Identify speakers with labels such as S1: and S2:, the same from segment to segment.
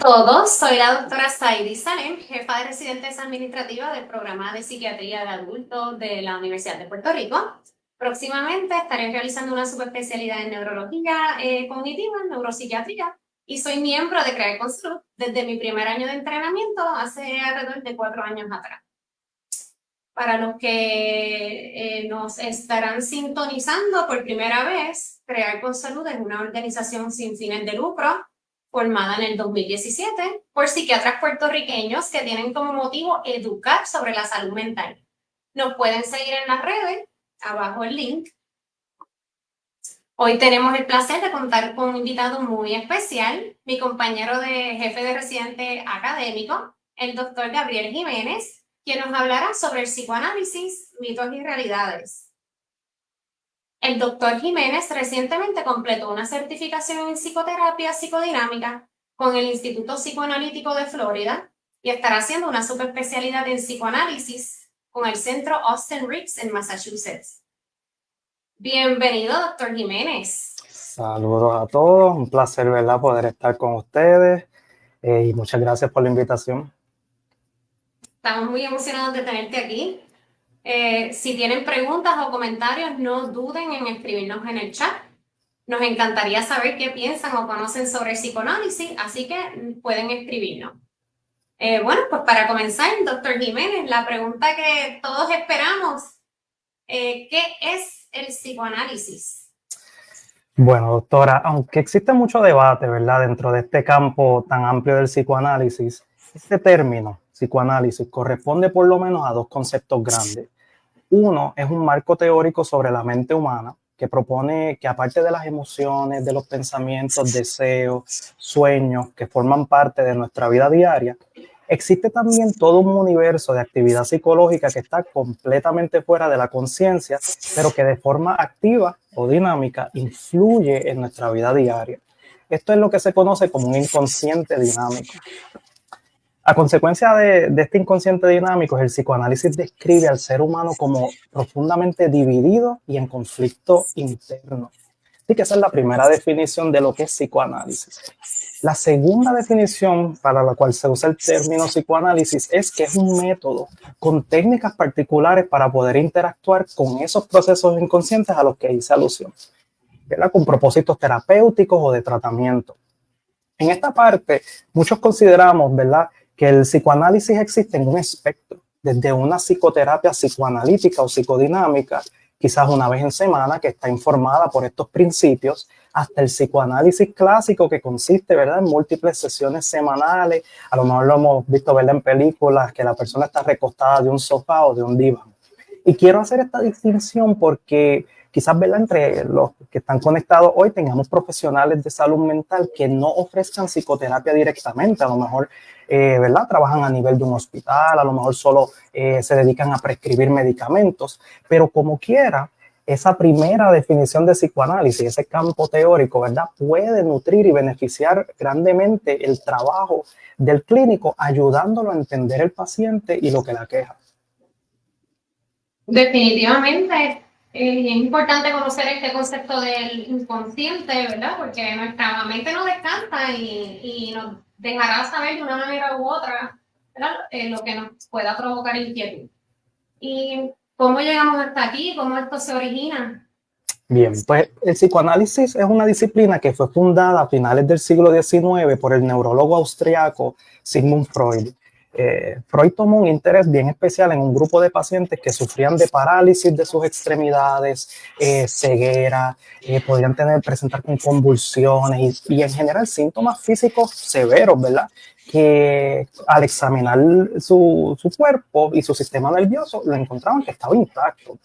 S1: Todos, soy la doctora Saidi Salem, jefa de residentes administrativa del programa de psiquiatría de adultos de la Universidad de Puerto Rico. Próximamente estaré realizando una subespecialidad en neurología cognitiva, en neuropsiquiatría, y soy miembro de CREAR con Salud desde mi primer año de entrenamiento hace alrededor de 4 años atrás. Para los que nos estarán sintonizando por primera vez, CREAR con Salud es una organización sin fines de lucro formada en el 2017 por psiquiatras puertorriqueños que tienen como motivo educar sobre la salud mental. Nos pueden seguir en las redes, abajo el link. Hoy tenemos el placer de contar con un invitado muy especial, mi compañero de jefe de residente académico, el doctor Gabriel Jiménez, quien nos hablará sobre el psicoanálisis, mitos y realidades. El doctor Jiménez recientemente completó una certificación en psicoterapia psicodinámica con el Instituto Psicoanalítico de Florida y estará haciendo una subespecialidad en psicoanálisis con el Centro Austin Riggs en Massachusetts. Bienvenido, doctor Jiménez.
S2: Saludos a todos, un placer, ¿verdad?, poder estar con ustedes y muchas gracias por la invitación.
S1: Estamos muy emocionados de tenerte aquí. Si tienen preguntas o comentarios, no duden en escribirnos en el chat. Nos encantaría saber qué piensan o conocen sobre el psicoanálisis, así que pueden escribirnos. Bueno, pues para comenzar, doctor Jiménez, la pregunta que todos esperamos, ¿qué es el psicoanálisis?
S2: Bueno, doctora, aunque existe mucho debate, ¿verdad?, dentro de este campo tan amplio del psicoanálisis, este término, psicoanálisis, corresponde por lo menos a dos conceptos grandes. Uno es un marco teórico sobre la mente humana que propone que aparte de las emociones, de los pensamientos, deseos, sueños que forman parte de nuestra vida diaria, existe también todo un universo de actividad psicológica que está completamente fuera de la conciencia, pero que de forma activa o dinámica influye en nuestra vida diaria. Esto es lo que se conoce como un inconsciente dinámico. A consecuencia de este inconsciente dinámico, el psicoanálisis describe al ser humano como profundamente dividido y en conflicto interno. Así que esa es la primera definición de lo que es psicoanálisis. La segunda definición para la cual se usa el término psicoanálisis es que es un método con técnicas particulares para poder interactuar con esos procesos inconscientes a los que hice alusión, ¿verdad?, con propósitos terapéuticos o de tratamiento. En esta parte, muchos consideramos, ¿verdad?, que el psicoanálisis existe en un espectro, desde una psicoterapia psicoanalítica o psicodinámica, quizás una vez en semana, que está informada por estos principios, hasta el psicoanálisis clásico, que consiste, ¿verdad?, en múltiples sesiones semanales. A lo mejor lo hemos visto, ¿verdad?, en películas, que la persona está recostada de un sofá o de un diván. Y quiero hacer esta distinción porque quizás, ¿verdad?, entre los que están conectados hoy tengamos profesionales de salud mental que no ofrezcan psicoterapia directamente. A lo mejor, ¿verdad?, trabajan a nivel de un hospital, a lo mejor solo se dedican a prescribir medicamentos, pero como quiera, esa primera definición de psicoanálisis, ese campo teórico, ¿verdad?, puede nutrir y beneficiar grandemente el trabajo del clínico, ayudándolo a entender el paciente y lo que le aqueja.
S1: Definitivamente es importante conocer este concepto del inconsciente, ¿verdad? Porque nuestra mente no descansa y nos dejará saber de una manera u otra, ¿verdad?, lo que nos pueda provocar inquietud. ¿Y cómo llegamos hasta aquí? ¿Cómo esto se origina?
S2: Bien, pues el psicoanálisis es una disciplina que fue fundada a finales del siglo XIX por el neurólogo austriaco Sigmund Freud. Freud tomó un interés bien especial en un grupo de pacientes que sufrían de parálisis de sus extremidades, ceguera, podían presentar con convulsiones y en general síntomas físicos severos, ¿verdad?, que al examinar su cuerpo y su sistema nervioso lo encontraban que estaba intacto.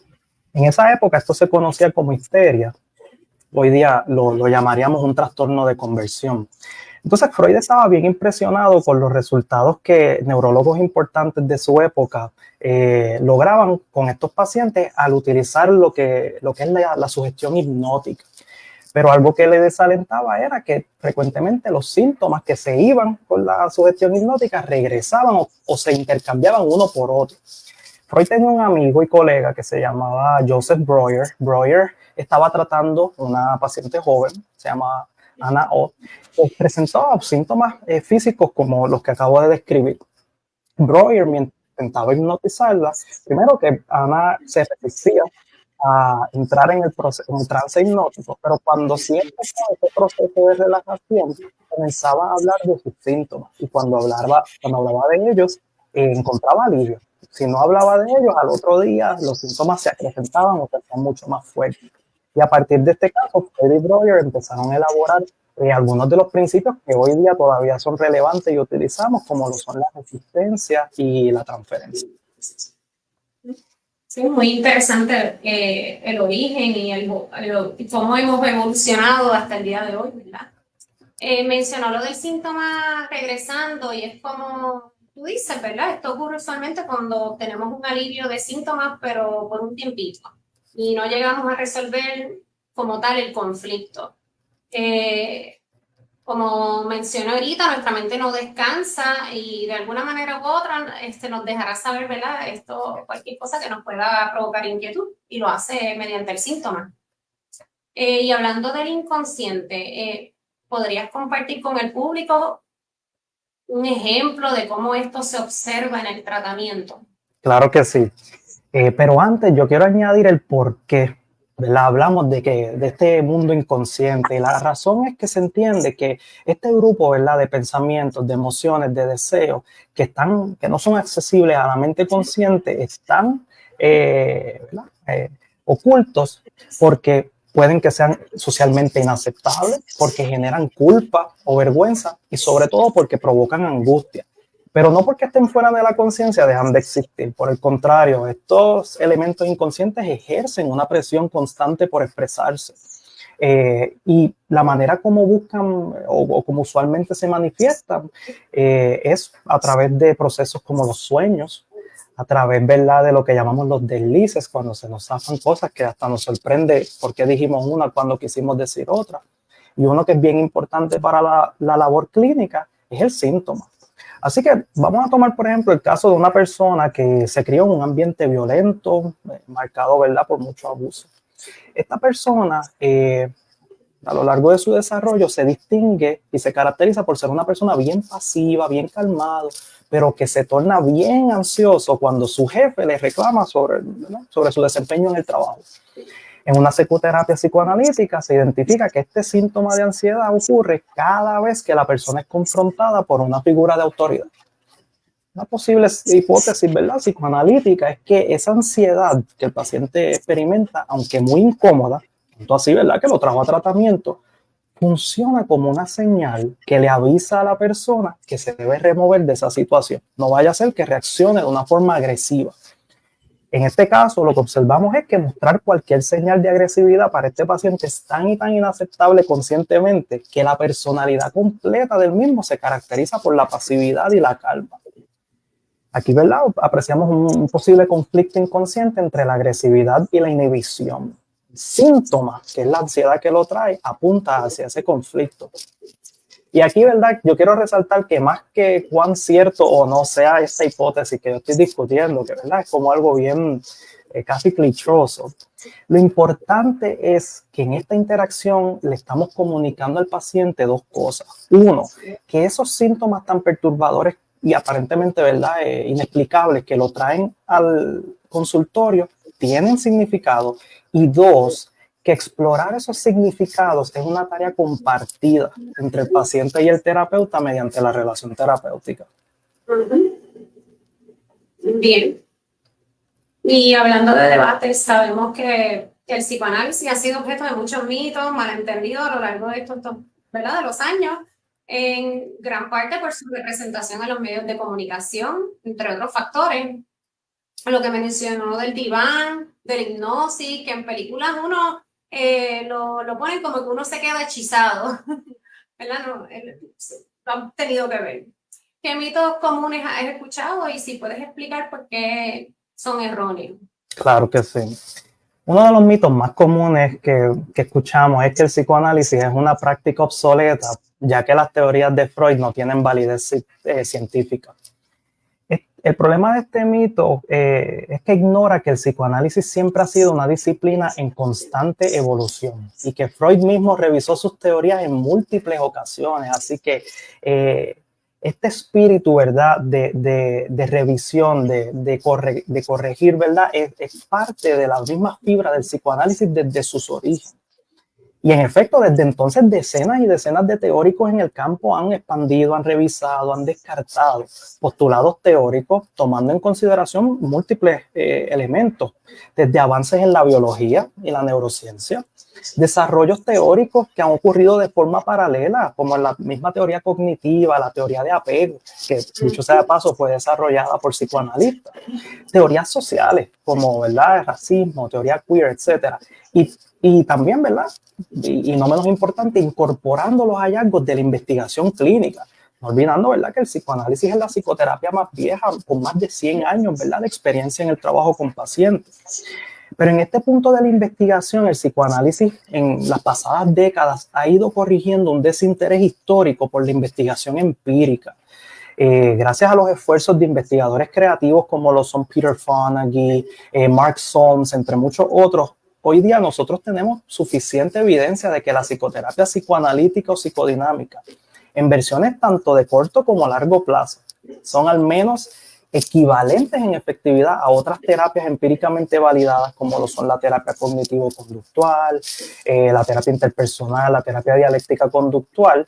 S2: En esa época esto se conocía como histeria. Hoy día lo llamaríamos un trastorno de conversión. Entonces Freud estaba bien impresionado con los resultados que neurólogos importantes de su época lograban con estos pacientes al utilizar lo que es la sugestión hipnótica. Pero algo que le desalentaba era que frecuentemente los síntomas que se iban con la sugestión hipnótica regresaban o se intercambiaban uno por otro. Freud tenía un amigo y colega que se llamaba Joseph Breuer. Breuer estaba tratando una paciente joven, se llama Ana O, pues, presentó síntomas físicos como los que acabo de describir. Breuer, mientras intentaba hipnotizarla, primero que Ana se resistía a entrar en un trance hipnótico, pero cuando sí empezó ese proceso de relajación, comenzaba a hablar de sus síntomas y cuando hablaba de ellos, encontraba alivio. Si no hablaba de ellos, al otro día los síntomas se acrecentaban o se hacían mucho más fuertes. Y a partir de este caso, Freud y Breuer empezaron a elaborar algunos de los principios que hoy día todavía son relevantes y utilizamos, como lo son la resistencia y la transferencia.
S1: Sí, muy interesante el origen y cómo hemos evolucionado hasta el día de hoy, ¿verdad? Mencionó lo del síntoma regresando y es como tú dices, ¿verdad? Esto ocurre usualmente cuando tenemos un alivio de síntomas, pero por un tiempito y no llegamos a resolver como tal el conflicto. Como mencioné ahorita, nuestra mente no descansa y de alguna manera u otra nos dejará saber, ¿verdad? Cualquier cosa que nos pueda provocar inquietud y lo hace mediante el síntoma. Y hablando del inconsciente, ¿podrías compartir con el público un ejemplo de cómo esto se observa en el tratamiento?
S2: Claro que sí. Pero antes yo quiero añadir el por qué, ¿verdad? Hablamos de este mundo inconsciente y la razón es que se entiende que este grupo, ¿verdad?, de pensamientos, de emociones, de deseos que no son accesibles a la mente consciente están ocultos porque pueden que sean socialmente inaceptables, porque generan culpa o vergüenza y sobre todo porque provocan angustia. Pero no porque estén fuera de la conciencia dejan de existir. Por el contrario, estos elementos inconscientes ejercen una presión constante por expresarse. Y la manera como buscan o como usualmente se manifiestan es a través de procesos como los sueños, a través, ¿verdad?, de lo que llamamos los deslices, cuando se nos zafan cosas que hasta nos sorprende por qué dijimos una cuando quisimos decir otra. Y uno que es bien importante para la labor clínica es el síntoma. Así que vamos a tomar, por ejemplo, el caso de una persona que se crió en un ambiente violento, marcado, ¿verdad?, por mucho abuso. Esta persona, a lo largo de su desarrollo, se distingue y se caracteriza por ser una persona bien pasiva, bien calmado, pero que se torna bien ansioso cuando su jefe le reclama sobre su desempeño en el trabajo. En una psicoterapia psicoanalítica se identifica que este síntoma de ansiedad ocurre cada vez que la persona es confrontada por una figura de autoridad. Una posible hipótesis, ¿verdad?, psicoanalítica es que esa ansiedad que el paciente experimenta, aunque muy incómoda, tanto así, ¿verdad?, que lo trajo a tratamiento, funciona como una señal que le avisa a la persona que se debe remover de esa situación. No vaya a ser que reaccione de una forma agresiva. En este caso, lo que observamos es que mostrar cualquier señal de agresividad para este paciente es tan y tan inaceptable conscientemente que la personalidad completa del mismo se caracteriza por la pasividad y la calma. Aquí, ¿verdad?, apreciamos un posible conflicto inconsciente entre la agresividad y la inhibición. El síntoma, que es la ansiedad que lo trae, apunta hacia ese conflicto. Y aquí, ¿verdad?, yo quiero resaltar que más que cuán cierto o no sea esta hipótesis que yo estoy discutiendo, que, ¿verdad?, es como algo bien casi clichoso, lo importante es que en esta interacción le estamos comunicando al paciente dos cosas. Uno, que esos síntomas tan perturbadores y aparentemente, ¿verdad?, inexplicables que lo traen al consultorio tienen significado. Y dos, que explorar esos significados es una tarea compartida entre el paciente y el terapeuta mediante la relación terapéutica.
S1: Bien. Y hablando de debates, sabemos que el psicoanálisis ha sido objeto de muchos mitos, malentendidos a lo largo de estos, ¿verdad?, de los años, en gran parte por su representación en los medios de comunicación, entre otros factores. Lo que mencionó del diván, de la hipnosis, que en películas uno lo ponen como que uno se queda hechizado, ¿verdad? No, lo han tenido que ver. ¿Qué mitos comunes has escuchado y si puedes explicar por qué son erróneos?
S2: Claro que sí. Uno de los mitos más comunes que escuchamos es que el psicoanálisis es una práctica obsoleta, ya que las teorías de Freud no tienen validez científica. El problema de este mito es que ignora que el psicoanálisis siempre ha sido una disciplina en constante evolución y que Freud mismo revisó sus teorías en múltiples ocasiones. Así que este espíritu, ¿verdad?, de revisión, de corregir, ¿verdad?, es parte de las mismas fibras del psicoanálisis desde sus orígenes. Y en efecto, desde entonces decenas y decenas de teóricos en el campo han expandido, han revisado, han descartado postulados teóricos, tomando en consideración múltiples elementos, desde avances en la biología y la neurociencia, desarrollos teóricos que han ocurrido de forma paralela, como en la misma teoría cognitiva, la teoría de apego, que dicho sea de paso fue desarrollada por psicoanalistas, teorías sociales como, ¿verdad?, el racismo, teoría queer, etcétera. Y también, ¿verdad?, y no menos importante, incorporando los hallazgos de la investigación clínica. No olvidando, ¿verdad?, que el psicoanálisis es la psicoterapia más vieja, con más de 100 años, ¿verdad?, de experiencia en el trabajo con pacientes. Pero en este punto de la investigación, el psicoanálisis en las pasadas décadas ha ido corrigiendo un desinterés histórico por la investigación empírica. Gracias a los esfuerzos de investigadores creativos como lo son Peter Fonagy, Mark Solms, entre muchos otros, hoy día nosotros tenemos suficiente evidencia de que la psicoterapia psicoanalítica o psicodinámica, en versiones tanto de corto como largo plazo, son al menos equivalentes en efectividad a otras terapias empíricamente validadas como lo son la terapia cognitivo-conductual, la terapia interpersonal, la terapia dialéctica conductual,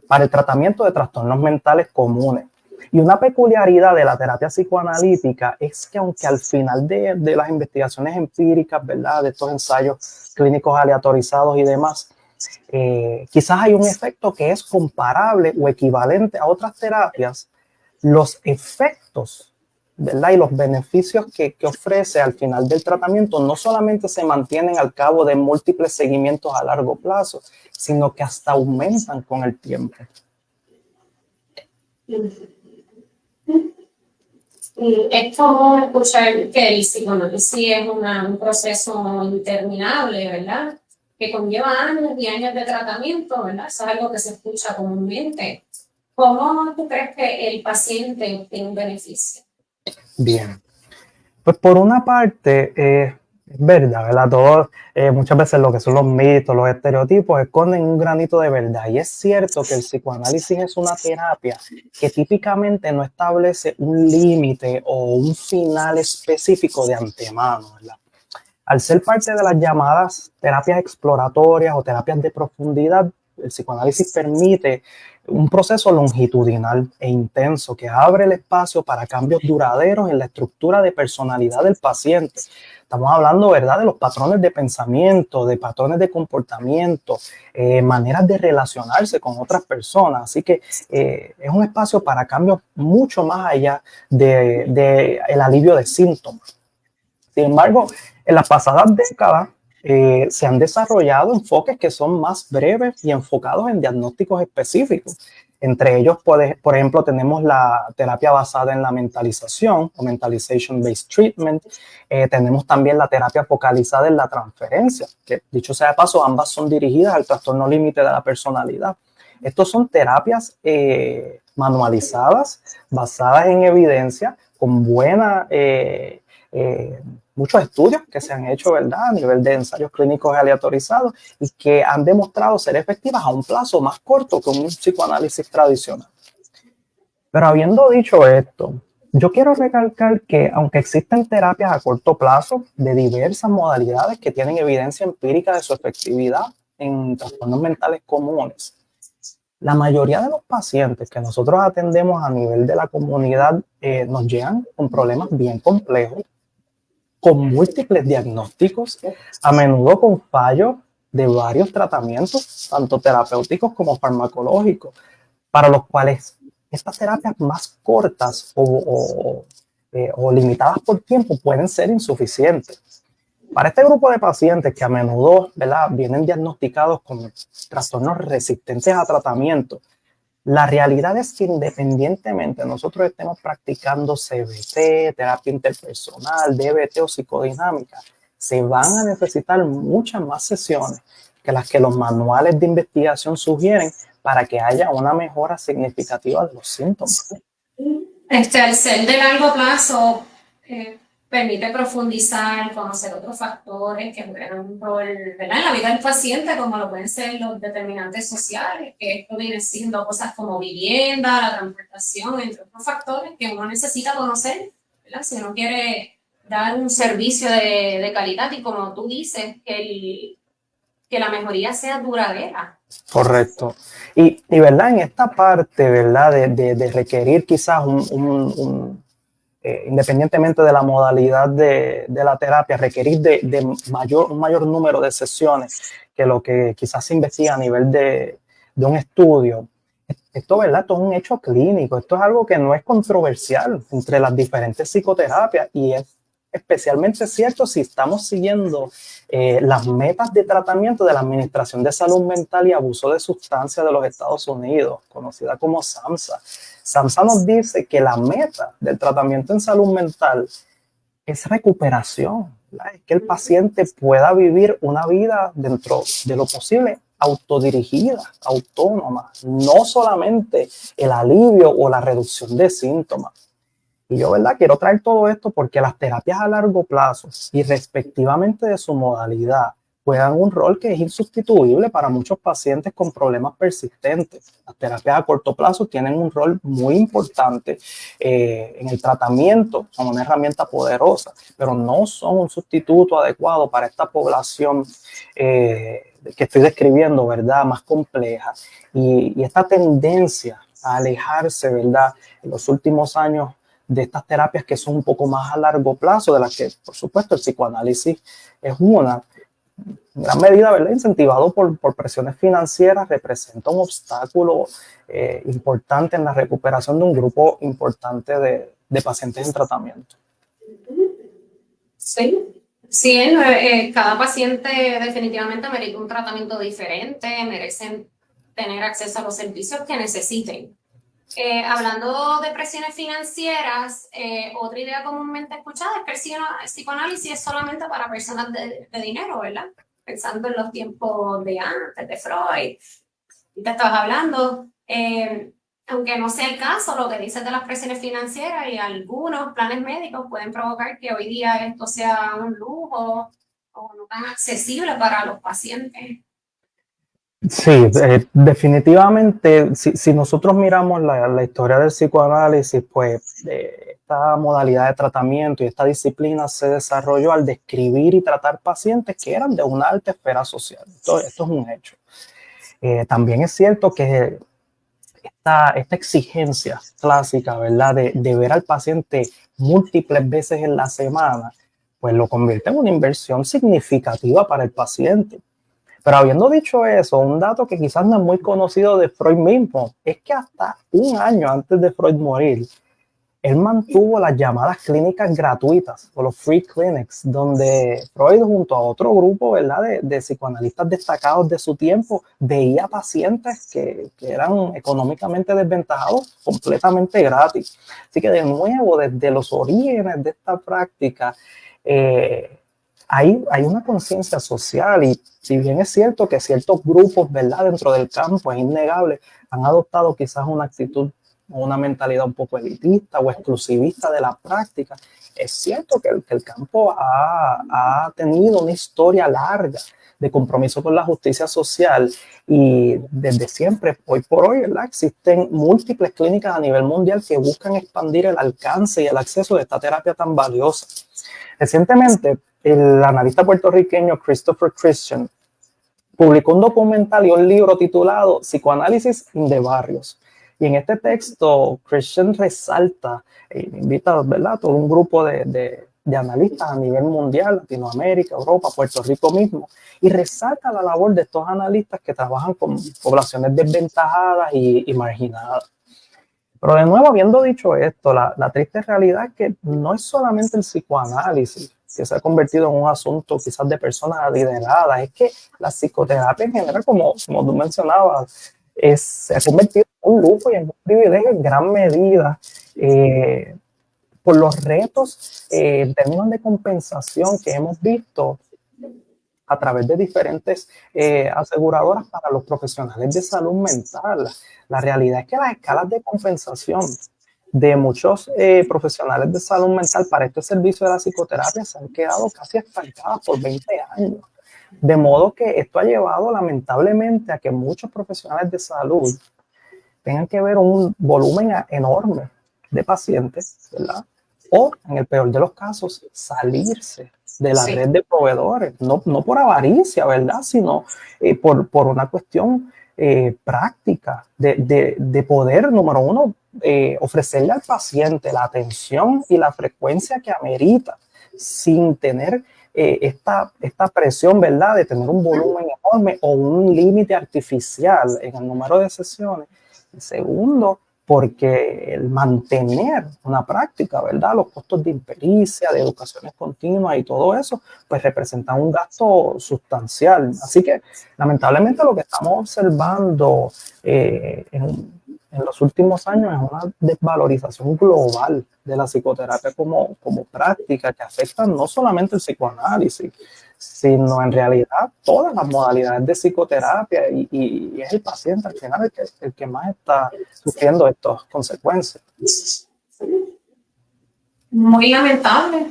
S2: para el tratamiento de trastornos mentales comunes. Y una peculiaridad de la terapia psicoanalítica es que aunque al final de las investigaciones empíricas, ¿verdad?, de estos ensayos clínicos aleatorizados y demás, quizás hay un efecto que es comparable o equivalente a otras terapias, los efectos, ¿verdad?, y los beneficios que ofrece al final del tratamiento no solamente se mantienen al cabo de múltiples seguimientos a largo plazo, sino que hasta aumentan con el tiempo.
S1: Es como escuchar que el psicoanálisis es un proceso interminable, ¿verdad?, que conlleva años y años de tratamiento, ¿verdad? Eso es algo que se escucha comúnmente. ¿Cómo tú crees que el paciente obtiene un beneficio?
S2: Bien, pues por una parte, es verdad, ¿verdad? Todos, muchas veces lo que son los mitos, los estereotipos, esconden un granito de verdad. Y es cierto que el psicoanálisis es una terapia que típicamente no establece un límite o un final específico de antemano, ¿verdad? Al ser parte de las llamadas terapias exploratorias o terapias de profundidad, el psicoanálisis permite un proceso longitudinal e intenso que abre el espacio para cambios duraderos en la estructura de personalidad del paciente. Estamos hablando, ¿verdad?, de los patrones de pensamiento, de patrones de comportamiento, maneras de relacionarse con otras personas. Así que es un espacio para cambios mucho más allá de el alivio de síntomas. Sin embargo, en las pasadas décadas se han desarrollado enfoques que son más breves y enfocados en diagnósticos específicos. Entre ellos, por ejemplo, tenemos la terapia basada en la mentalización o mentalization-based treatment. Tenemos también la terapia focalizada en la transferencia, que dicho sea de paso, ambas son dirigidas al trastorno límite de la personalidad. Estos son terapias manualizadas, basadas en evidencia, con buena... muchos estudios que se han hecho, ¿verdad?, a nivel de ensayos clínicos aleatorizados y que han demostrado ser efectivas a un plazo más corto que un psicoanálisis tradicional. Pero habiendo dicho esto, yo quiero recalcar que aunque existen terapias a corto plazo de diversas modalidades que tienen evidencia empírica de su efectividad en trastornos mentales comunes, la mayoría de los pacientes que nosotros atendemos a nivel de la comunidad nos llegan con problemas bien complejos, con múltiples diagnósticos, a menudo con fallos de varios tratamientos, tanto terapéuticos como farmacológicos, para los cuales estas terapias más cortas o limitadas por tiempo pueden ser insuficientes. Para este grupo de pacientes que a menudo, ¿verdad?, vienen diagnosticados con trastornos resistentes a tratamiento, la realidad es que independientemente nosotros estemos practicando CBT, terapia interpersonal, DBT o psicodinámica, se van a necesitar muchas más sesiones que las que los manuales de investigación sugieren para que haya una mejora significativa de los síntomas.
S1: Al ser de largo plazo, permite profundizar, conocer otros factores que juegan un rol, ¿verdad?, en la vida del paciente, como lo pueden ser los determinantes sociales, que esto viene siendo cosas como vivienda, la transportación, entre otros factores que uno necesita conocer, ¿verdad?, si uno quiere dar un servicio de calidad y, como tú dices, que la mejoría sea duradera.
S2: Correcto. Y verdad, en esta parte, ¿verdad? De requerir quizás independientemente de la modalidad de la terapia, requerir de un mayor número de sesiones que lo que quizás se investiga a nivel de un estudio. Esto, ¿verdad? Esto es un hecho clínico, esto es algo que no es controversial entre las diferentes psicoterapias y es especialmente cierto si estamos siguiendo las metas de tratamiento de la Administración de Salud Mental y Abuso de Sustancias de los Estados Unidos, conocida como SAMHSA. SAMHSA nos dice que la meta del tratamiento en salud mental es recuperación, ¿verdad? Es que el paciente pueda vivir una vida dentro de lo posible autodirigida, autónoma, no solamente el alivio o la reducción de síntomas. Y yo, ¿verdad? Quiero traer todo esto porque las terapias a largo plazo y respectivamente de su modalidad juegan un rol que es insustituible para muchos pacientes con problemas persistentes. Las terapias a corto plazo tienen un rol muy importante en el tratamiento, son una herramienta poderosa, pero no son un sustituto adecuado para esta población que estoy describiendo, ¿verdad? Más compleja. Y esta tendencia a alejarse, ¿verdad? En los últimos años de estas terapias que son un poco más a largo plazo, de las que, por supuesto, el psicoanálisis es una, en gran medida, ¿verdad?, incentivado por presiones financieras, representa un obstáculo importante en la recuperación de un grupo importante de pacientes en tratamiento.
S1: Sí, sí, cada paciente definitivamente merece un tratamiento diferente, merecen tener acceso a los servicios que necesiten. Hablando de presiones financieras, otra idea comúnmente escuchada es que el psicoanálisis es solamente para personas de dinero, ¿verdad? Pensando en los tiempos de antes, de Freud, y te estabas hablando. Aunque no sea el caso, lo que dices de las presiones financieras y algunos planes médicos pueden provocar que hoy día esto sea un lujo o no tan accesible para los pacientes.
S2: Sí, definitivamente, si nosotros miramos la historia del psicoanálisis, pues esta modalidad de tratamiento y esta disciplina se desarrolló al describir y tratar pacientes que eran de una alta esfera social. Esto es un hecho. También es cierto que esta exigencia clásica, ¿verdad?, de ver al paciente múltiples veces en la semana, pues lo convierte en una inversión significativa para el paciente. Pero habiendo dicho eso, un dato que quizás no es muy conocido de Freud mismo, es que hasta un año antes de Freud morir, él mantuvo las llamadas clínicas gratuitas o los free clinics, donde Freud junto a otro grupo, ¿verdad?, de psicoanalistas destacados de su tiempo, veía pacientes que eran económicamente desventajados completamente gratis. Así que de nuevo, desde los orígenes de esta práctica, hay una conciencia social y si bien es cierto que ciertos grupos, ¿verdad?, dentro del campo, es innegable, han adoptado quizás una actitud o una mentalidad un poco elitista o exclusivista de la práctica, es cierto que el campo ha tenido una historia larga de compromiso con la justicia social y desde siempre, hoy por hoy, ¿verdad?, existen múltiples clínicas a nivel mundial que buscan expandir el alcance y el acceso de esta terapia tan valiosa. Recientemente, el analista puertorriqueño Christopher Christian publicó un documental y un libro titulado Psicoanálisis de Barrios. Y en este texto, Christian resalta, invita, ¿verdad?, todo un grupo de analistas a nivel mundial, Latinoamérica, Europa, Puerto Rico mismo, y resalta la labor de estos analistas que trabajan con poblaciones desventajadas y marginadas. Pero de nuevo, habiendo dicho esto, la triste realidad es que no es solamente el psicoanálisis que se ha convertido en un asunto quizás de personas adineradas, es que la psicoterapia en general, como tú mencionabas, se ha convertido en un lujo y en un privilegio en gran medida por los retos en términos de compensación que hemos visto a través de diferentes aseguradoras para los profesionales de salud mental. La realidad es que las escalas de compensación de muchos profesionales de salud mental para este servicio de la psicoterapia se han quedado casi estancadas por 20 años. De modo que esto ha llevado lamentablemente a que muchos profesionales de salud tengan que ver un volumen enorme de pacientes, ¿verdad? O, en el peor de los casos, salirse de la red de proveedores, no por avaricia, ¿verdad? Sino por una cuestión práctica de poder, número uno, ofrecerle al paciente la atención y la frecuencia que amerita sin tener esta presión, ¿verdad? De tener un volumen enorme o un límite artificial en el número de sesiones. Segundo, porque el mantener una práctica, ¿verdad? Los costos de impericia, de educaciones continuas y todo eso, pues representan un gasto sustancial. Así que, lamentablemente, lo que estamos observando en los últimos años es una desvalorización global de la psicoterapia como práctica que afecta no solamente el psicoanálisis, sino en realidad todas las modalidades de psicoterapia y es el paciente al final el que más está sufriendo estas consecuencias.
S1: Muy lamentable.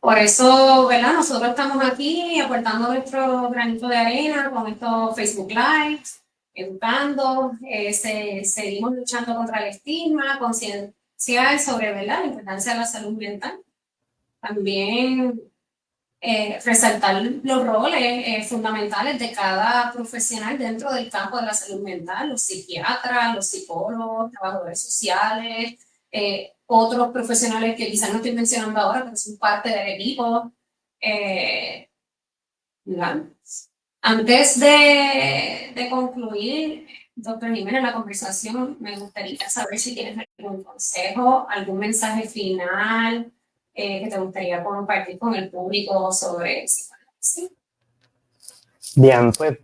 S1: Por eso, ¿verdad? Nosotros estamos aquí aportando nuestro granito de arena con estos Facebook Lives, educando, seguimos luchando contra el estigma, concienciar sobre, ¿verdad?, la importancia de la salud mental. También resaltar los roles fundamentales de cada profesional dentro del campo de la salud mental, los psiquiatras, los psicólogos, trabajadores sociales, otros profesionales que quizás no estoy mencionando ahora, pero son parte del equipo. Antes de concluir, doctor Jiménez, la conversación, me gustaría saber si tienes algún consejo, algún mensaje final que te gustaría compartir con el público sobre psicoanálisis.
S2: Bien, pues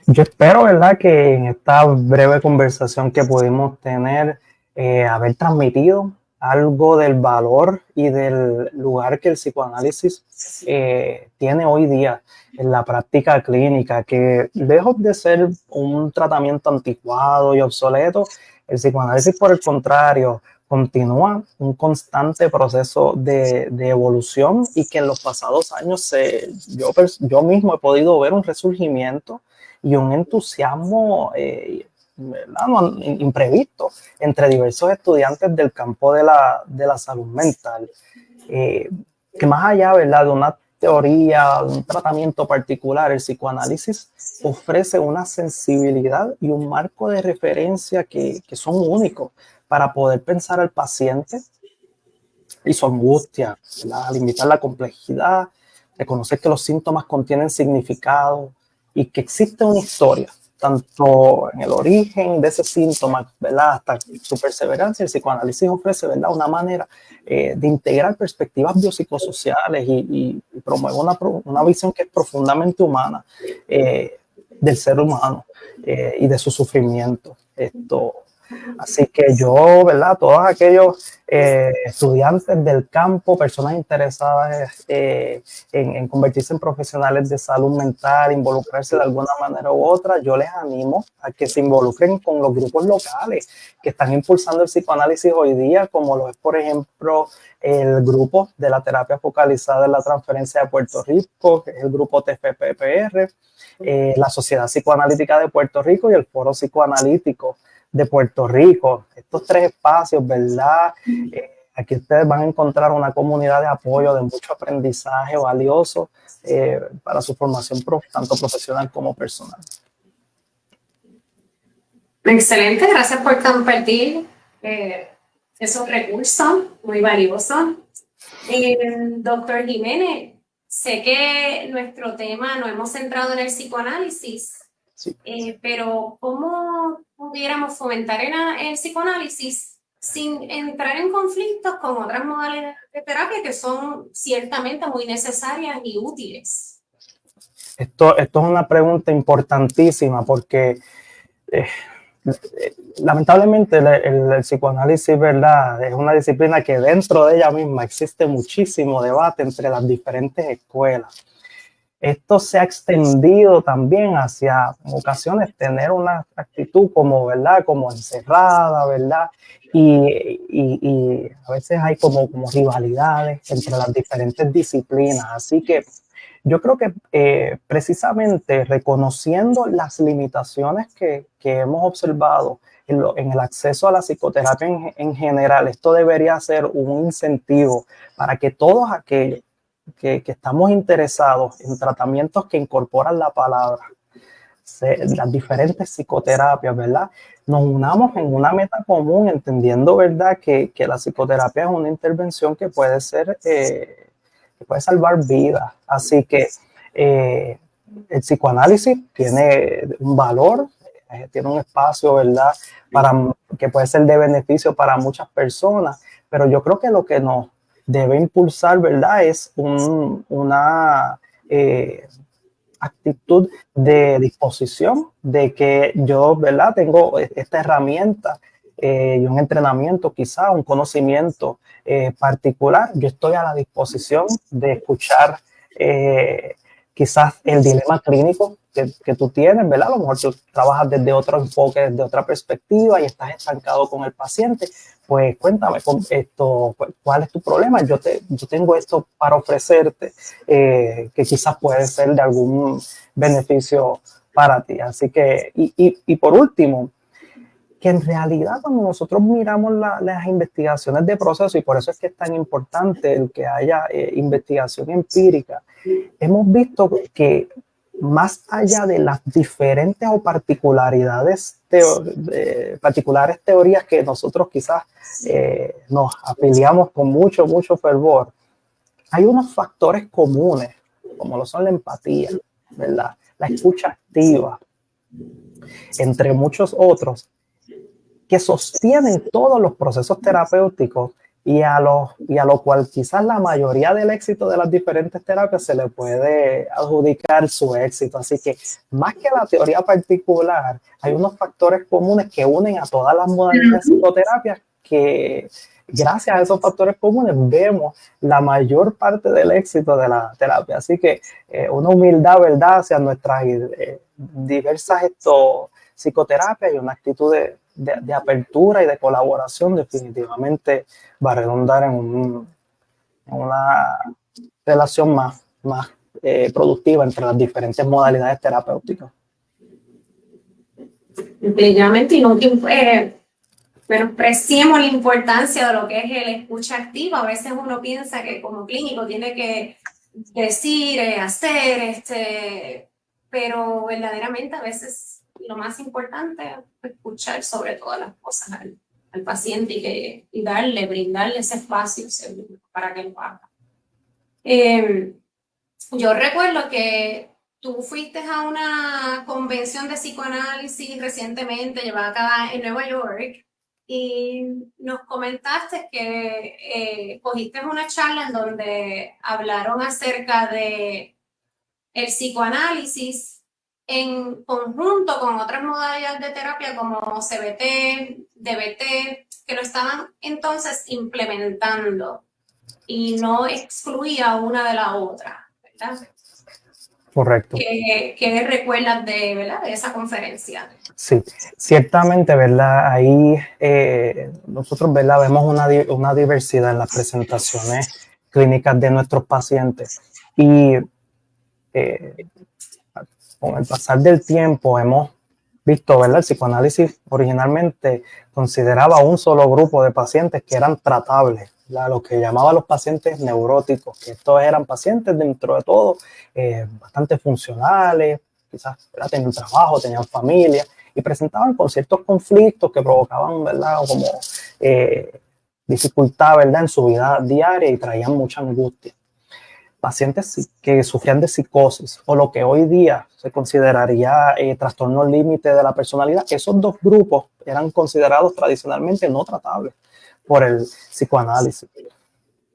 S2: yo espero, ¿verdad?, que en esta breve conversación que pudimos tener, haber transmitido algo del valor y del lugar que el psicoanálisis tiene hoy día en la práctica clínica, que lejos de ser un tratamiento anticuado y obsoleto, el psicoanálisis, por el contrario, continúa un constante proceso de evolución y que en los pasados años yo mismo he podido ver un resurgimiento y un entusiasmo imprevisto entre diversos estudiantes del campo de la salud mental, que más allá, ¿verdad?, de una teoría, un tratamiento particular, el psicoanálisis ofrece una sensibilidad y un marco de referencia que son únicos para poder pensar al paciente y su angustia, ¿verdad?, limitar la complejidad, reconocer que los síntomas contienen significado y que existe una historia, tanto en el origen de ese síntoma, ¿verdad?, hasta su perseverancia. El psicoanálisis ofrece, ¿verdad?, una manera de integrar perspectivas biopsicosociales y promueve una visión que es profundamente humana del ser humano y de su sufrimiento. Así que yo, ¿verdad?, todos aquellos estudiantes del campo, personas interesadas en convertirse en profesionales de salud mental, involucrarse de alguna manera u otra, yo les animo a que se involucren con los grupos locales que están impulsando el psicoanálisis hoy día, como lo es, por ejemplo, el grupo de la terapia focalizada en la transferencia de Puerto Rico, que es el grupo TFPPR, la Sociedad Psicoanalítica de Puerto Rico y el Foro Psicoanalítico de Puerto Rico. Estos tres espacios, ¿verdad? Aquí ustedes van a encontrar una comunidad de apoyo, de mucho aprendizaje valioso para su formación tanto profesional como personal.
S1: Excelente, gracias por compartir esos recursos muy valiosos. Doctor Jiménez, sé que nuestro tema nos hemos centrado en el psicoanálisis. Sí. Pero ¿cómo pudiéramos fomentar el psicoanálisis sin entrar en conflictos con otras modalidades de terapia que son ciertamente muy necesarias y útiles?
S2: Esto es una pregunta importantísima porque lamentablemente el psicoanálisis, ¿verdad?, es una disciplina que dentro de ella misma existe muchísimo debate entre las diferentes escuelas. esto se ha extendido también hacia, en ocasiones, tener una actitud como, ¿verdad? Como encerrada, ¿verdad? Y a veces hay como rivalidades entre las diferentes disciplinas. Así que yo creo que precisamente reconociendo las limitaciones que hemos observado en el acceso a la psicoterapia en general, esto debería ser un incentivo para que todos aquellos que estamos interesados en tratamientos que incorporan la palabra, las diferentes psicoterapias, ¿verdad? Nos unamos en una meta común, entendiendo, ¿verdad?, que la psicoterapia es una intervención que puede ser, que puede salvar vidas. Así que el psicoanálisis tiene un valor, tiene un espacio, ¿verdad?, que puede ser de beneficio para muchas personas, pero yo creo que lo que nos debe impulsar, ¿verdad?, es una actitud de disposición, de que yo, ¿verdad?, tengo esta herramienta y un entrenamiento, quizá un conocimiento particular. Yo estoy a la disposición de escuchar quizás el dilema clínico que tú tienes, ¿verdad? A lo mejor tú trabajas desde otro enfoque, desde otra perspectiva y estás estancado con el paciente. Pues cuéntame cuál es tu problema. Yo tengo esto para ofrecerte que quizás puede ser de algún beneficio para ti. Así que, y por último, que en realidad cuando nosotros miramos las investigaciones de proceso, y por eso es que es tan importante el que haya investigación empírica, hemos visto que más allá de las diferentes o particulares teorías que nosotros quizás nos afiliamos con mucho fervor, hay unos factores comunes, como lo son la empatía, ¿verdad?, la escucha activa, entre muchos otros, que sostienen todos los procesos terapéuticos y a lo cual quizás la mayoría del éxito de las diferentes terapias se le puede adjudicar su éxito. Así que más que la teoría particular, hay unos factores comunes que unen a todas las modalidades de psicoterapia que gracias a esos factores comunes vemos la mayor parte del éxito de la terapia. Así que una humildad, ¿verdad?, hacia nuestras diversas psicoterapias y una actitud de apertura y de colaboración definitivamente va a redundar en una relación más productiva entre las diferentes modalidades terapéuticas.
S1: Definitivamente, y no menospreciemos la importancia de lo que es el escucha activa. A veces uno piensa que como clínico tiene que decir, hacer, pero verdaderamente a veces lo más importante es escuchar sobre todas las cosas al paciente y brindarle ese espacio seguro para que lo haga. Yo recuerdo que tú fuiste a una convención de psicoanálisis recientemente llevada a cabo en Nueva York y nos comentaste que cogiste una charla en donde hablaron acerca de el psicoanálisis en conjunto con otras modalidades de terapia como CBT, DBT, que lo estaban entonces implementando y no excluía una de la otra, ¿verdad?
S2: Correcto.
S1: ¿Qué recuerdas ¿verdad?, de esa conferencia?
S2: Sí, ciertamente, ¿verdad? Ahí nosotros, ¿verdad?, vemos una diversidad en las presentaciones clínicas de nuestros pacientes y con el pasar del tiempo hemos visto, ¿verdad?, el psicoanálisis originalmente consideraba un solo grupo de pacientes que eran tratables, lo que llamaban los pacientes neuróticos, que estos eran pacientes dentro de todo bastante funcionales, quizás, ¿verdad?, tenían trabajo, tenían familia y presentaban con ciertos conflictos que provocaban, ¿verdad?, como dificultad, ¿verdad?, en su vida diaria y traían mucha angustia. Pacientes que sufrían de psicosis o lo que hoy día se consideraría trastorno límite de la personalidad, esos dos grupos eran considerados tradicionalmente no tratables por el psicoanálisis.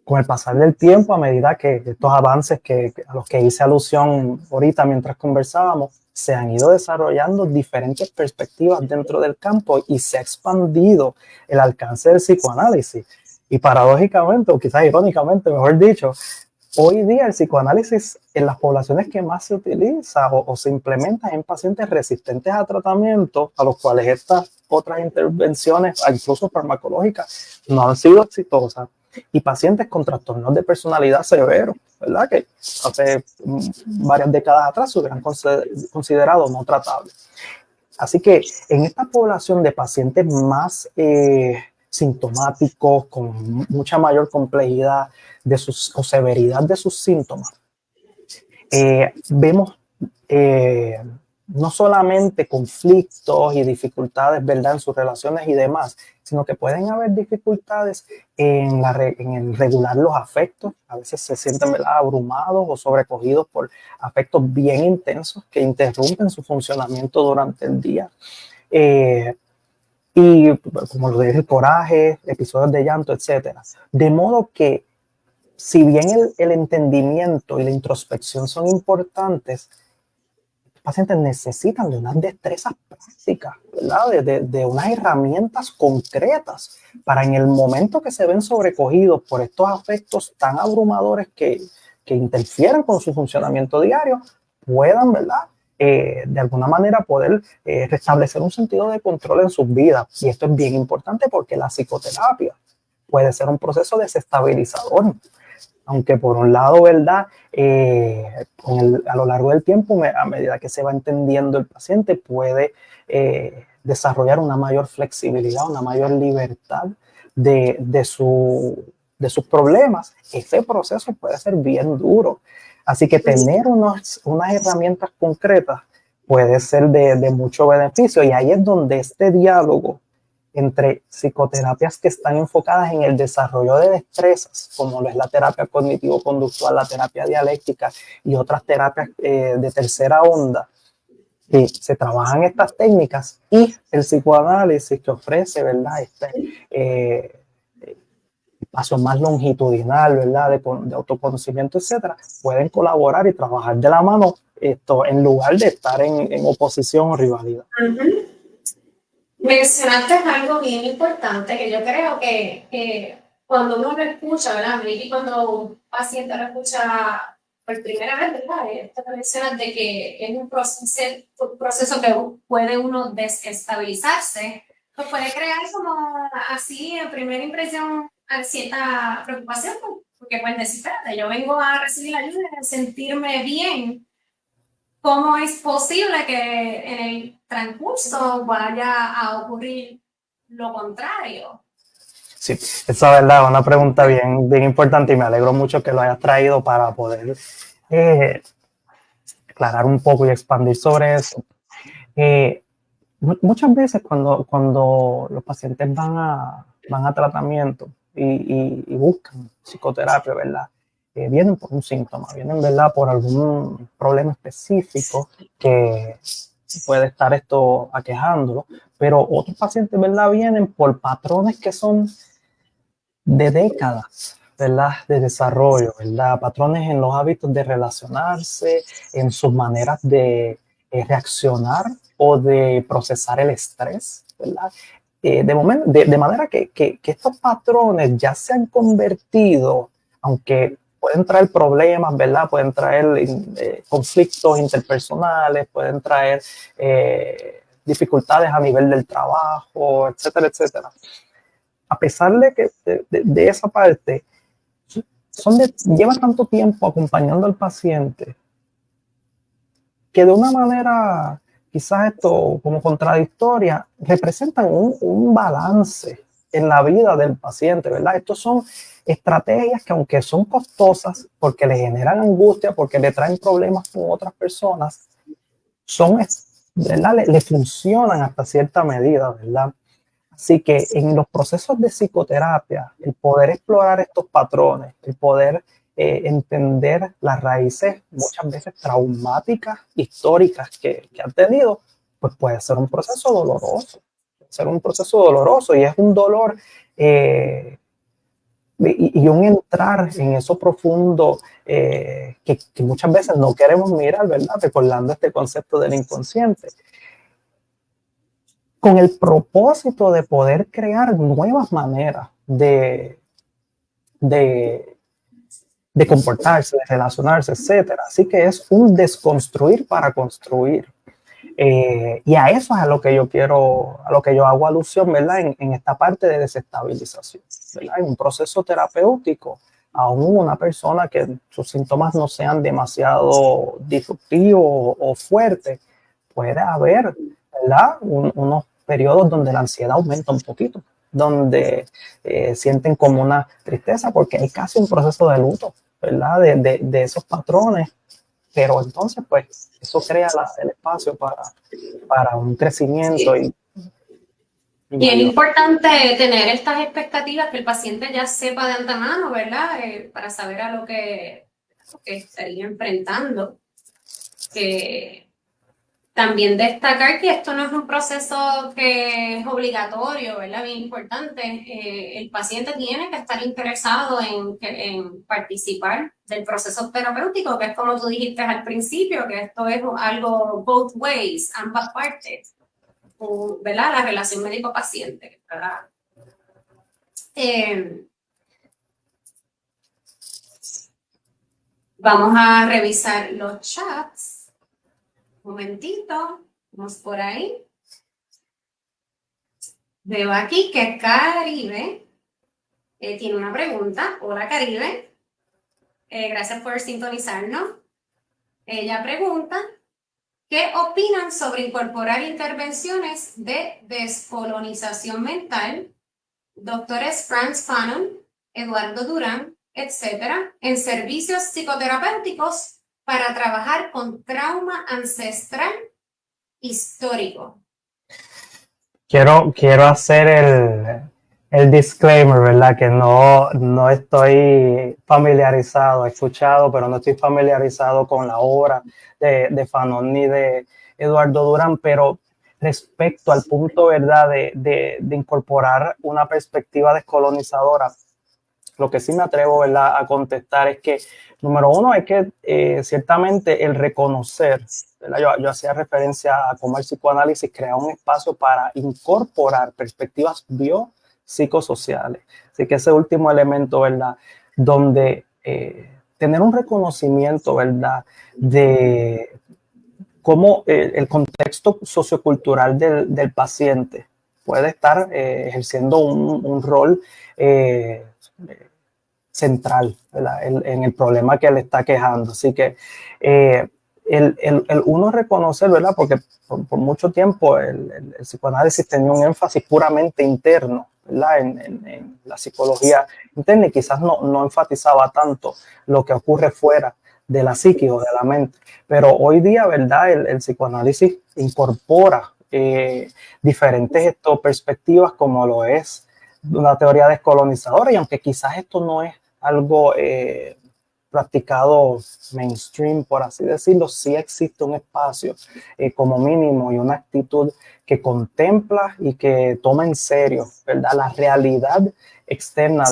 S2: Con el pasar del tiempo, a medida que estos avances a los que hice alusión ahorita mientras conversábamos, se han ido desarrollando diferentes perspectivas dentro del campo y se ha expandido el alcance del psicoanálisis. Y paradójicamente, o quizás irónicamente, mejor dicho, hoy día el psicoanálisis en las poblaciones que más se utiliza o se implementa en pacientes resistentes a tratamiento, a los cuales estas otras intervenciones, incluso farmacológicas, no han sido exitosas, y pacientes con trastornos de personalidad severos, ¿verdad? Que hace varias décadas atrás se hubieran considerado no tratables. Así que en esta población de pacientes más sintomáticos, con mucha mayor complejidad o severidad de sus síntomas, vemos no solamente conflictos y dificultades, ¿verdad?, en sus relaciones y demás, sino que pueden haber dificultades en el regular los afectos. A veces se sienten, ¿verdad?, abrumados o sobrecogidos por afectos bien intensos que interrumpen su funcionamiento durante el día. Y como lo dije, coraje, episodios de llanto, etc. De modo que, si bien el entendimiento y la introspección son importantes, los pacientes necesitan de unas destrezas prácticas, ¿verdad? De unas herramientas concretas para, en el momento que se ven sobrecogidos por estos afectos tan abrumadores que interfieren con su funcionamiento diario, puedan, ¿verdad?, de alguna manera poder restablecer un sentido de control en sus vidas. Y esto es bien importante porque la psicoterapia puede ser un proceso desestabilizador. Aunque por un lado, ¿verdad?, a lo largo del tiempo, a medida que se va entendiendo el paciente, puede desarrollar una mayor flexibilidad, una mayor libertad de sus problemas. Ese proceso puede ser bien duro. Así que tener unas herramientas concretas puede ser de mucho beneficio. Y ahí es donde este diálogo entre psicoterapias que están enfocadas en el desarrollo de destrezas, como lo es la terapia cognitivo-conductual, la terapia dialéctica y otras terapias de tercera onda, que se trabajan estas técnicas, y el psicoanálisis que ofrece, ¿verdad?, este paso más longitudinal, ¿verdad?, de autoconocimiento, etcétera, pueden colaborar y trabajar de la mano, en lugar de estar en oposición o rivalidad.
S1: Mencionaste algo bien importante que yo creo que cuando uno lo escucha, ¿verdad? Y cuando un paciente lo escucha por primera vez, ¿verdad? Esto que mencionas de que es un proceso que puede uno desestabilizarse, pues puede crear como así, en primera impresión, cierta preocupación, porque pueden decir, espérate, yo vengo a recibir ayuda y a sentirme bien. ¿Cómo es posible que en el transcurso vaya a ocurrir lo contrario?
S2: Sí, esa es verdad, una pregunta bien, bien importante, y me alegro mucho que lo hayas traído para poder aclarar un poco y expandir sobre eso. Muchas veces cuando los pacientes van a tratamiento y buscan psicoterapia, ¿verdad?, vienen por un síntoma, vienen, ¿verdad?, por algún problema específico que puede estar esto aquejándolo, pero otros pacientes, ¿verdad?, vienen por patrones que son de décadas, ¿verdad?, de desarrollo, ¿verdad?, patrones en los hábitos de relacionarse, en sus maneras de reaccionar o de procesar el estrés, ¿verdad? De manera que estos patrones ya se han convertido, aunque pueden traer problemas, ¿verdad?, pueden traer conflictos interpersonales, pueden traer dificultades a nivel del trabajo, etcétera, etcétera. A pesar de esa parte, lleva tanto tiempo acompañando al paciente que, de una manera quizás esto como contradictoria, representan un balance en la vida del paciente, ¿verdad? Estos son estrategias que, aunque son costosas porque le generan angustia, porque le traen problemas con otras personas, ¿verdad?, le funcionan hasta cierta medida, ¿verdad? Así que en los procesos de psicoterapia, el poder explorar estos patrones, el poder entender las raíces muchas veces traumáticas, históricas que han tenido, pues puede ser un proceso doloroso. Puede ser un proceso doloroso, y es un dolor y un entrar en eso profundo que muchas veces no queremos mirar, ¿verdad?, recordando este concepto del inconsciente, con el propósito de poder crear nuevas maneras de de comportarse, de relacionarse, etcétera. Así que es un desconstruir para construir. Y a eso es a lo que yo quiero, a lo que yo hago alusión, ¿verdad? En esta parte de desestabilización, ¿verdad? En un proceso terapéutico, aún una persona que sus síntomas no sean demasiado disruptivos o fuertes, puede haber, ¿verdad? Unos periodos donde la ansiedad aumenta un poquito, donde sienten como una tristeza, porque hay casi un proceso de luto, ¿verdad? De esos patrones, pero entonces, pues, eso crea el espacio para un crecimiento
S1: Sí.
S2: y
S1: Y es
S2: mayor.
S1: importante tener estas expectativas que el paciente ya sepa de antemano, ¿verdad? Para saber lo que estaría enfrentando. También destacar que esto no es un proceso que es obligatorio, ¿verdad? Bien importante. El paciente tiene que estar interesado en participar del proceso terapéutico, que es como tú dijiste al principio, que esto es algo both ways, ambas partes, ¿verdad? La relación médico-paciente, ¿verdad? Vamos a revisar los chats. Un momentito, vamos por ahí. Veo aquí que Caribe tiene una pregunta. Hola, Caribe. Gracias por sintonizarnos. Ella pregunta, ¿qué opinan sobre incorporar intervenciones de descolonización mental, doctores Franz Fanon, Eduardo Durán, etcétera, en servicios psicoterapéuticos para trabajar con trauma ancestral histórico?
S2: Quiero hacer el disclaimer, ¿verdad? Que no estoy familiarizado, he escuchado, pero no estoy familiarizado con la obra de Fanon ni de Eduardo Durán, pero respecto al punto, ¿verdad? De incorporar una perspectiva descolonizadora, lo que sí me atrevo, ¿verdad?, a contestar es que, número uno, es que ciertamente el reconocer, ¿verdad? Yo hacía referencia a cómo el psicoanálisis crea un espacio para incorporar perspectivas biopsicosociales. Así que ese último elemento, ¿verdad?, donde tener un reconocimiento, ¿verdad?, de cómo el contexto sociocultural del paciente puede estar ejerciendo un rol central, ¿verdad?, en el problema que le está quejando. Así que el uno reconocer, ¿verdad?, porque por mucho tiempo el psicoanálisis tenía un énfasis puramente interno, ¿verdad?, en la psicología interna, y quizás no enfatizaba tanto lo que ocurre fuera de la psique o de la mente. Pero hoy día, ¿verdad?, el psicoanálisis incorpora diferentes perspectivas, como lo es una teoría descolonizadora, y aunque quizás esto no es algo practicado mainstream, por así decirlo, sí existe un espacio como mínimo y una actitud que contempla y que toma en serio, ¿verdad?, la realidad externa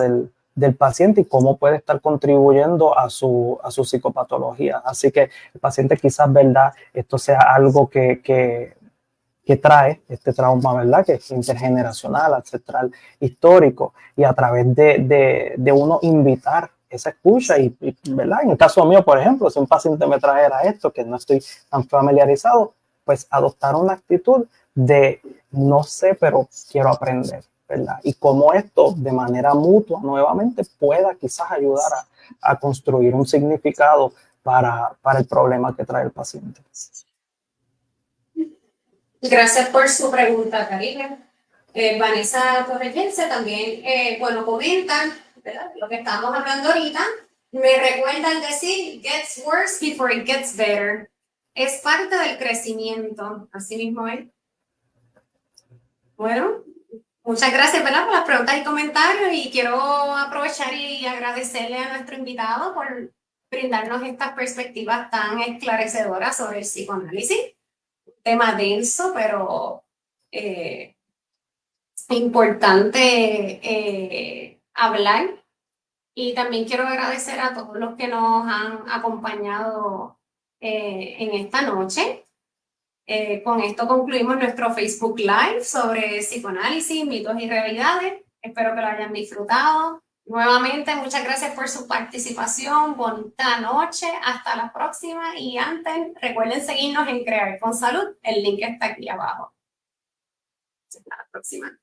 S2: del paciente y cómo puede estar contribuyendo a su psicopatología. Así que el paciente quizás, ¿verdad?, esto sea algo que trae este trauma, ¿verdad?, que es intergeneracional, ancestral, histórico, y a través de uno invitar esa escucha ¿verdad?, en el caso mío, por ejemplo, si un paciente me trajera esto, que no estoy tan familiarizado, pues adoptar una actitud de no sé, pero quiero aprender, ¿verdad? Y cómo esto de manera mutua nuevamente pueda quizás ayudar a construir un significado para el problema que trae el paciente.
S1: Gracias por su pregunta, Karina. Vanessa Torreyense también, bueno, comenta, ¿verdad?, lo que estamos hablando ahorita. Me recuerda el decir, gets worse before it gets better. Es parte del crecimiento, así mismo es. Bueno, muchas gracias, ¿verdad?, por las preguntas y comentarios, y quiero aprovechar y agradecerle a nuestro invitado por brindarnos estas perspectivas tan esclarecedoras sobre el psicoanálisis. Tema denso, pero importante hablar. Y también quiero agradecer a todos los que nos han acompañado en esta noche. Con esto concluimos nuestro Facebook Live sobre psicoanálisis, mitos y realidades. Espero que lo hayan disfrutado. Nuevamente, muchas gracias por su participación. Bonita noche. Hasta la próxima. Y antes, recuerden seguirnos en Crear con Salud. El link está aquí abajo. Hasta la próxima.